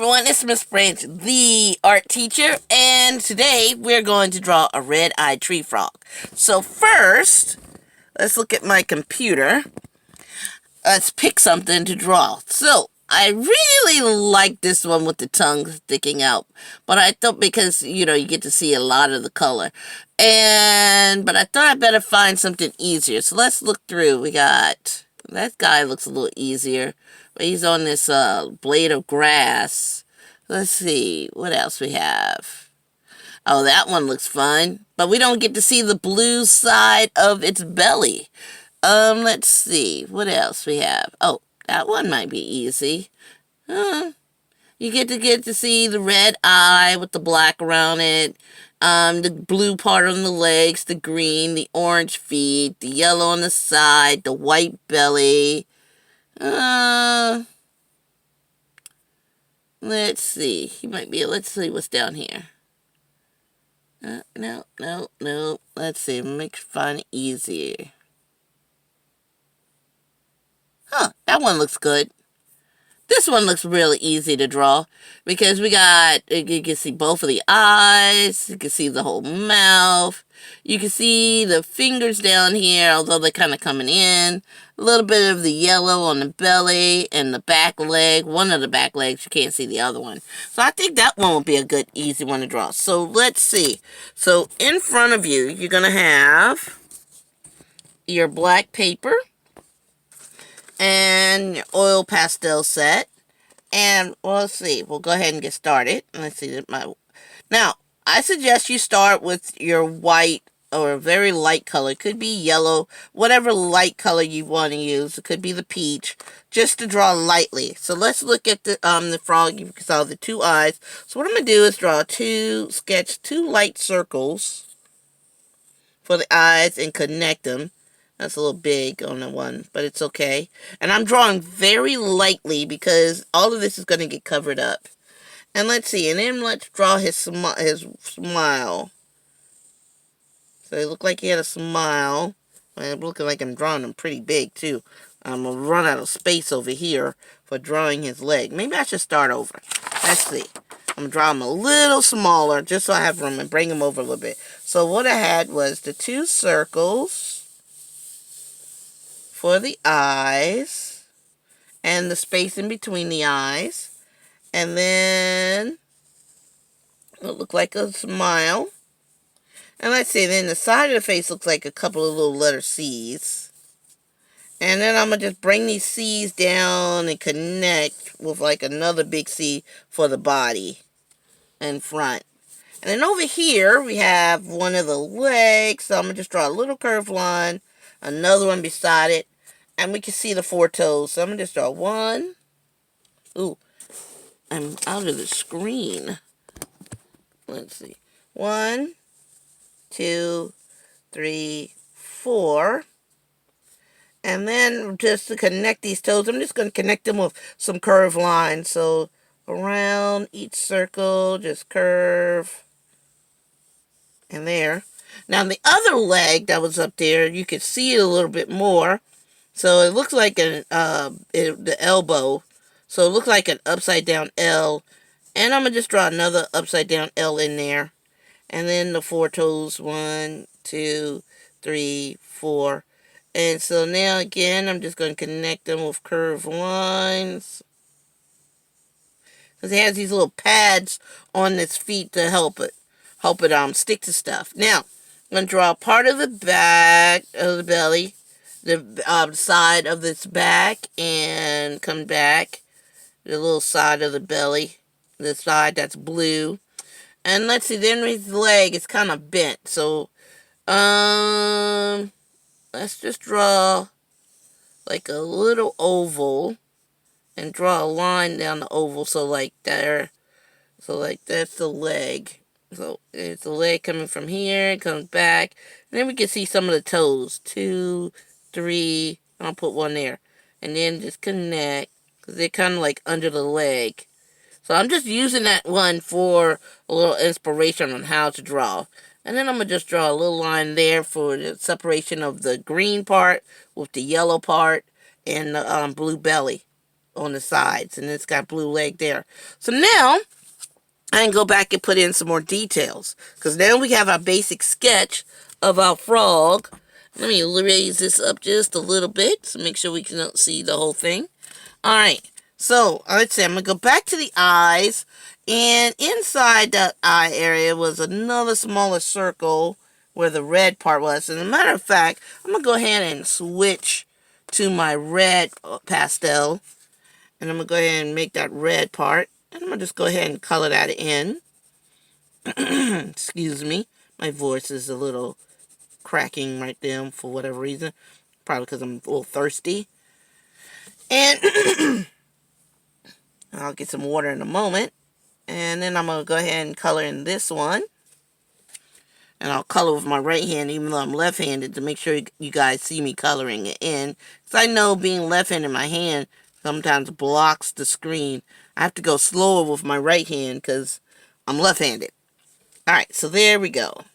everyone, it's Miss Branch, the art teacher, and today we're going to draw a red-eyed tree frog. So first, let's look at my computer. Let's pick something to draw. So, I really like this one with the tongue sticking out, but I thought because, you get to see a lot of the color. But I thought I'd better find something easier. So let's look through. We got, that guy looks a little easier. He's on this blade of grass. Let's see, what else we have? Oh, that one looks fun, but we don't get to see the blue side of its belly. Let's see, what else we have? Oh, that one might be easy. You get to see the red eye with the black around it, the blue part on the legs, the green, the orange feet, the yellow on the side, the white belly. Let's see. Let's see what's down here. No. Let's see. Make fun easier. That one looks good. This one looks really easy to draw because you can see both of the eyes, you can see the whole mouth, you can see the fingers down here, although they're kind of coming in, a little bit of the yellow on the belly and the back leg, one of the back legs, you can't see the other one. So I think that one will be a good, easy one to draw. So let's see. So in front of you, you're going to have your black paper and your oil pastel set. And let's see, we'll go ahead and get started. Let's see. Now, I suggest you start with your white or a very light color. It could be yellow, whatever light color you want to use. It could be the peach, just to draw lightly. So let's look at the frog. You saw the two eyes. So what I'm going to do is sketch two light circles for the eyes and connect them. That's a little big on the one, but it's okay. And I'm drawing very lightly because all of this is going to get covered up. And let's see, and then let's draw his smile. So it looked like he had a smile. I'm looking like I'm drawing him pretty big too. I'm going to run out of space over here for drawing his leg. Maybe I should start over. Let's see. I'm going to draw him a little smaller just so I have room and bring him over a little bit. So what I had was the two circles for the eyes and the space in between the eyes, and then it looked like a smile, and let's see, then the side of the face looks like a couple of little letter C's, and then I'm going to just bring these C's down and connect with like another big C for the body and front. And then over here we have one of the legs, so I'm going to just draw a little curved line, another one beside it, and we can see the four toes. So I'm going to just draw one. Ooh, I'm out of the screen. Let's see. 1, 2, 3, 4. And then just to connect these toes, I'm just going to connect them with some curved lines. So around each circle, just curve. And there. Now the other leg that was up there, you can see it a little bit more. So it looks like the elbow. So it looks like an upside down L. And I'm going to just draw another upside down L in there. And then the four toes. 1, 2, 3, 4. And so now again, I'm just going to connect them with curved lines. Because it has these little pads on its feet to help it stick to stuff. Now, I'm going to draw part of the back of the belly, the side of its back, and come back, the little side of the belly, the side that's blue. And let's see, then his leg is kind of bent, so let's just draw like a little oval and draw a line down the oval, so like there, so like that's the leg. So it's the leg coming from here, it comes back, and then we can see some of the toes. 2, 3, I'll put one there. And then just connect, because they're kind of like under the leg. So I'm just using that one for a little inspiration on how to draw. And then I'm going to just draw a little line there for the separation of the green part with the yellow part and the blue belly. on the sides, and it's got blue leg there. So now I can go back and put in some more details, because now we have our basic sketch of our frog. Let me raise this up just a little bit to make sure we can see the whole thing. All right, so let's see. I'm going to go back to the eyes, and inside that eye area was another smaller circle where the red part was. And as a matter of fact, I'm going to go ahead and switch to my red pastel, and I'm going to go ahead and make that red part, and I'm going to just go ahead and color that in. Excuse me, my voice is a little cracking right there for whatever reason, probably because I'm a little thirsty. And I'll get some water in a moment. And then I'm going to go ahead and color in this one. And I'll color with my right hand, even though I'm left-handed, to make sure you guys see me coloring it in. Because I know being left-handed in my hand sometimes blocks the screen. I have to go slower with my right hand because I'm left-handed. Alright, so there we go.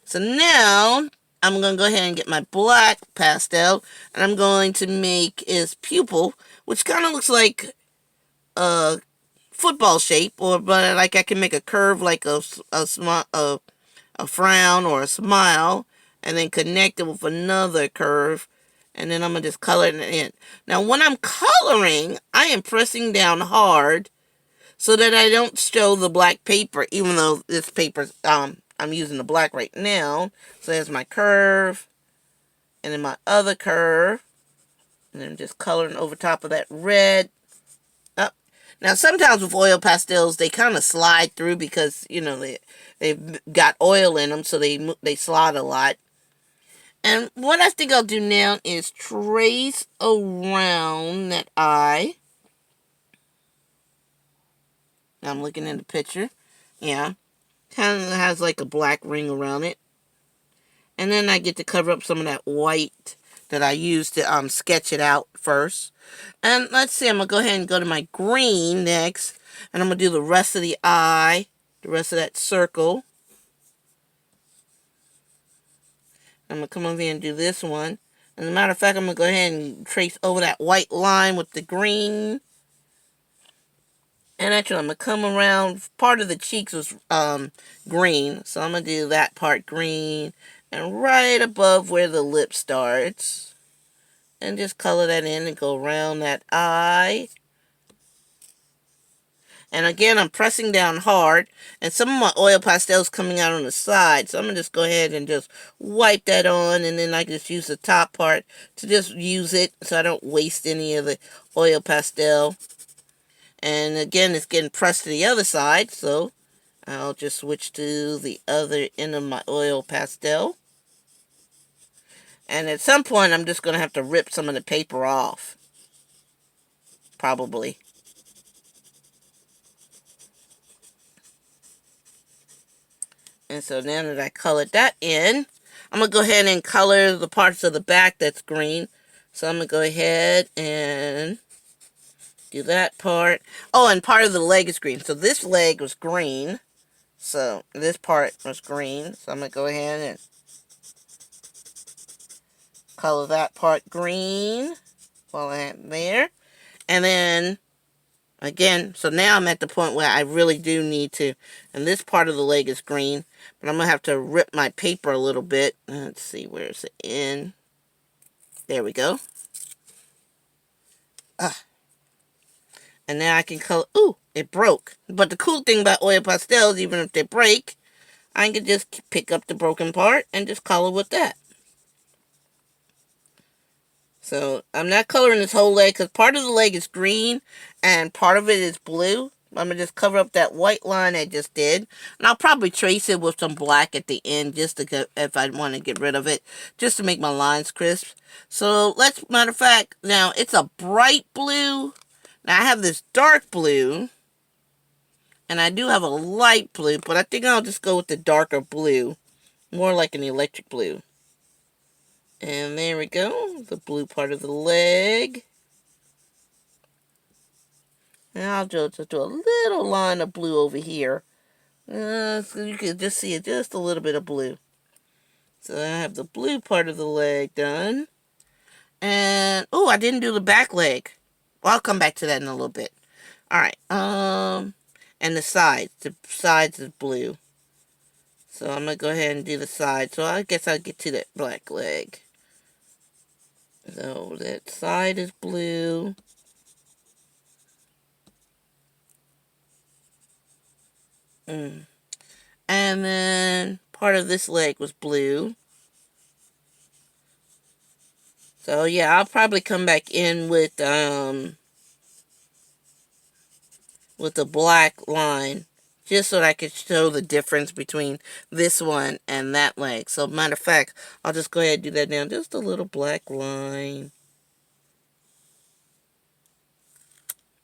So now I'm going to go ahead and get my black pastel. And I'm going to make his pupil, which kind of looks like a football shape, but like I can make a curve like a frown or a smile, and then connect it with another curve, and then I'm going to just color it in. Now when I'm coloring, I am pressing down hard so that I don't show the black paper, even though this paper, I'm using the black right now. So there's my curve, and then my other curve, and then just coloring over top of that red. Now, sometimes with oil pastels, they kind of slide through because, you know, they've got oil in them, so they slide a lot. And what I think I'll do now is trace around that eye. Now I'm looking in the picture. Yeah. Kind of has like a black ring around it. And then I get to cover up some of that white that I used to sketch it out first. And let's see, I'm going to go ahead and go to my green next. And I'm going to do the rest of the eye, the rest of that circle. I'm going to come over here and do this one. As a matter of fact, I'm going to go ahead and trace over that white line with the green. And actually, I'm going to come around. Part of the cheeks was green. So I'm going to do that part green. And right above where the lip starts. And just color that in and go around that eye. And again, I'm pressing down hard. And some of my oil pastels coming out on the side. So I'm going to just go ahead and just wipe that on. And then I just use the top part to just use it so I don't waste any of the oil pastel. And again, it's getting pressed to the other side. So I'll just switch to the other end of my oil pastel. And at some point, I'm just going to have to rip some of the paper off. Probably. And so now that I colored that in, I'm going to go ahead and color the parts of the back that's green. So I'm going to go ahead and do that part. Oh, and part of the leg is green. So this leg was green. So this part was green. So I'm going to go ahead and color that part green while I am there. And then, again, so now I'm at the point where I really do need to, and this part of the leg is green, but I'm going to have to rip my paper a little bit. Let's see, where's it in? There we go. And now I can color, ooh, it broke. But the cool thing about oil pastels, even if they break, I can just pick up the broken part and just color with that. So I'm not coloring this whole leg because part of the leg is green and part of it is blue. I'm going to just cover up that white line I just did. And I'll probably trace it with some black at the end just to get, if I want to get rid of it, just to make my lines crisp. So let's, matter of fact, now it's a bright blue. Now I have this dark blue. And I do have a light blue, but I think I'll just go with the darker blue. More like an electric blue. And there we go, the blue part of the leg. And I'll just do a little line of blue over here. So you can just see it, just a little bit of blue. So I have the blue part of the leg done. And, oh, I didn't do the back leg. Well, I'll come back to that in a little bit. All right. And the sides. The sides is blue. So I'm gonna go ahead and do the side. So I guess I'll get to that black leg. So that side is blue. And then part of this leg was blue. So yeah, I'll probably come back in with a black line, just so that I could show the difference between this one and that leg. So matter of fact, I'll just go ahead and do that now. Just a little black line.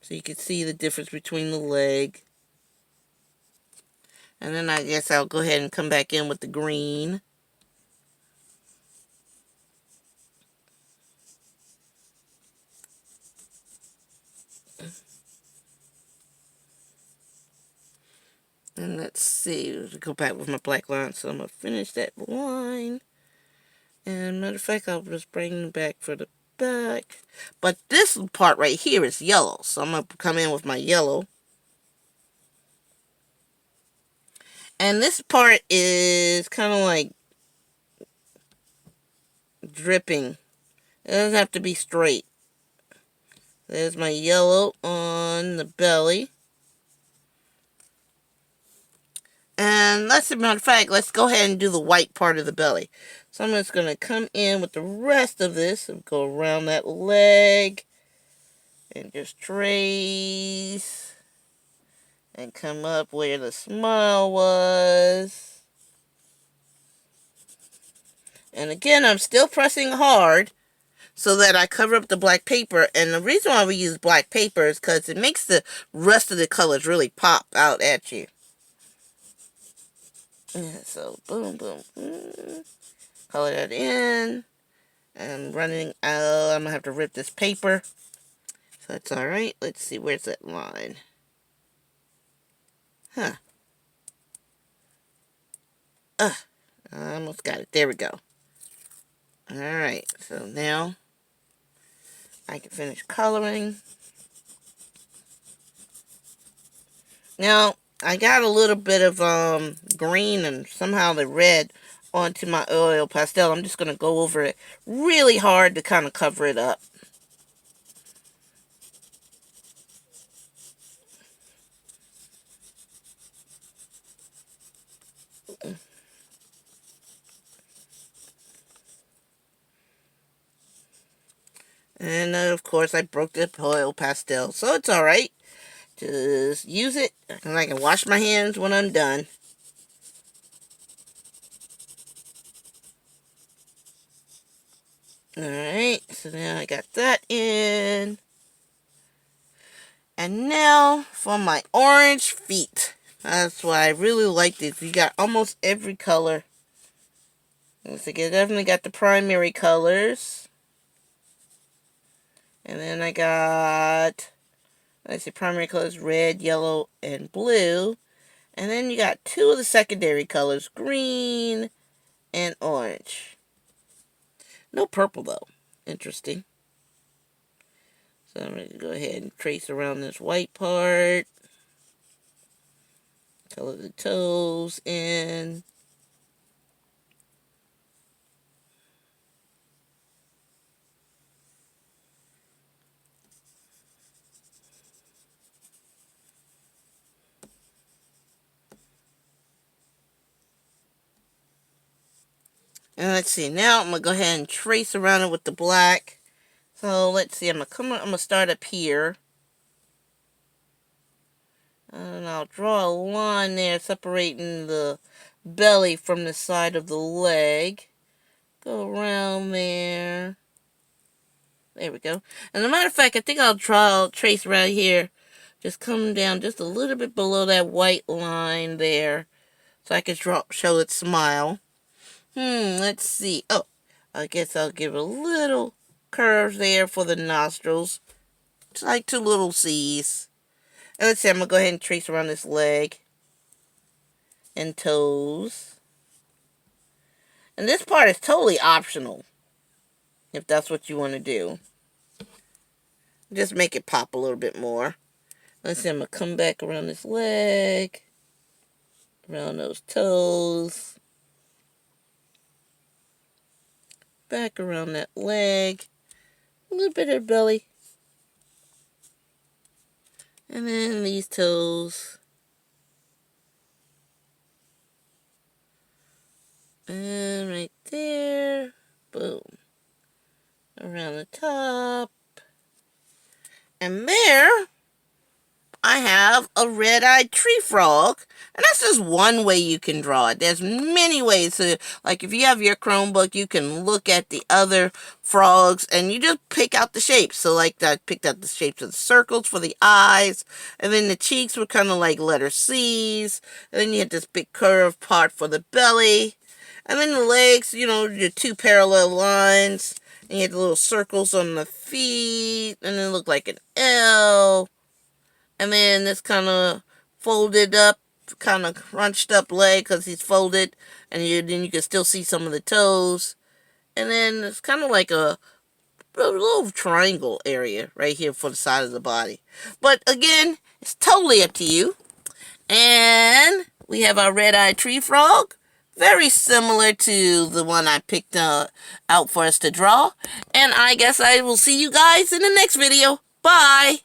So you can see the difference between the leg. And then I guess I'll go ahead and come back in with the green. And let's see, go back with my black line. So I'm going to finish that line. And matter of fact, I'll just bring it back for the back. But this part right here is yellow. So I'm going to come in with my yellow. And this part is kind of like dripping. It doesn't have to be straight. There's my yellow on the belly. And as a matter of fact, let's go ahead and do the white part of the belly. So I'm just going to come in with the rest of this and go around that leg and just trace and come up where the smile was. And again, I'm still pressing hard so that I cover up the black paper. And the reason why we use black paper is because it makes the rest of the colors really pop out at you. Yeah, so boom, boom, boom. Color that in. I'm running out. I'm going to have to rip this paper. So that's alright. Let's see, where's that line? Huh. I almost got it. There we go. Alright, so now I can finish coloring. Now, I got a little bit of green and somehow the red onto my oil pastel. I'm just going to go over it really hard to kind of cover it up. And of course I broke the oil pastel, so it's alright. Just use it, and I can wash my hands when I'm done. Alright, so now I got that in. And now for my orange feet. That's why I really like this. You got almost every color. Looks like I definitely got the primary colors. And then I got, let's see, primary colors, red, yellow, and blue. And then you got two of the secondary colors, green and orange. No purple, though. Interesting. So I'm going to go ahead and trace around this white part. Color the toes in. And let's see, now I'm going to go ahead and trace around it with the black. So let's see, I'm going to start up here. And I'll draw a line there separating the belly from the side of the leg. Go around there. There we go. And as a matter of fact, I think I'll trace right here. Just come down just a little bit below that white line there. So I can show its smile. Let's see. Oh, I guess I'll give a little curve there for the nostrils. It's like two little C's. And let's see, I'm going to go ahead and trace around this leg and toes. And this part is totally optional, if that's what you want to do. Just make it pop a little bit more. Let's see, I'm going to come back around this leg, around those toes, back around that leg, a little bit of belly, and then these toes, and right there, boom, around the top, and there I have a red-eyed tree frog, and that's just one way you can draw it. There's many ways to, like if you have your Chromebook, you can look at the other frogs and you just pick out the shapes. So like I picked out the shapes of the circles for the eyes, and then the cheeks were kind of like letter C's, and then you had this big curved part for the belly, and then the legs, you know, your two parallel lines, and you had the little circles on the feet, and it looked like an L. And then this kind of folded up, kind of crunched up leg because he's folded. And then you can still see some of the toes. And then it's kind of like a little triangle area right here for the side of the body. But again, it's totally up to you. And we have our red-eyed tree frog. Very similar to the one I picked out for us to draw. And I guess I will see you guys in the next video. Bye!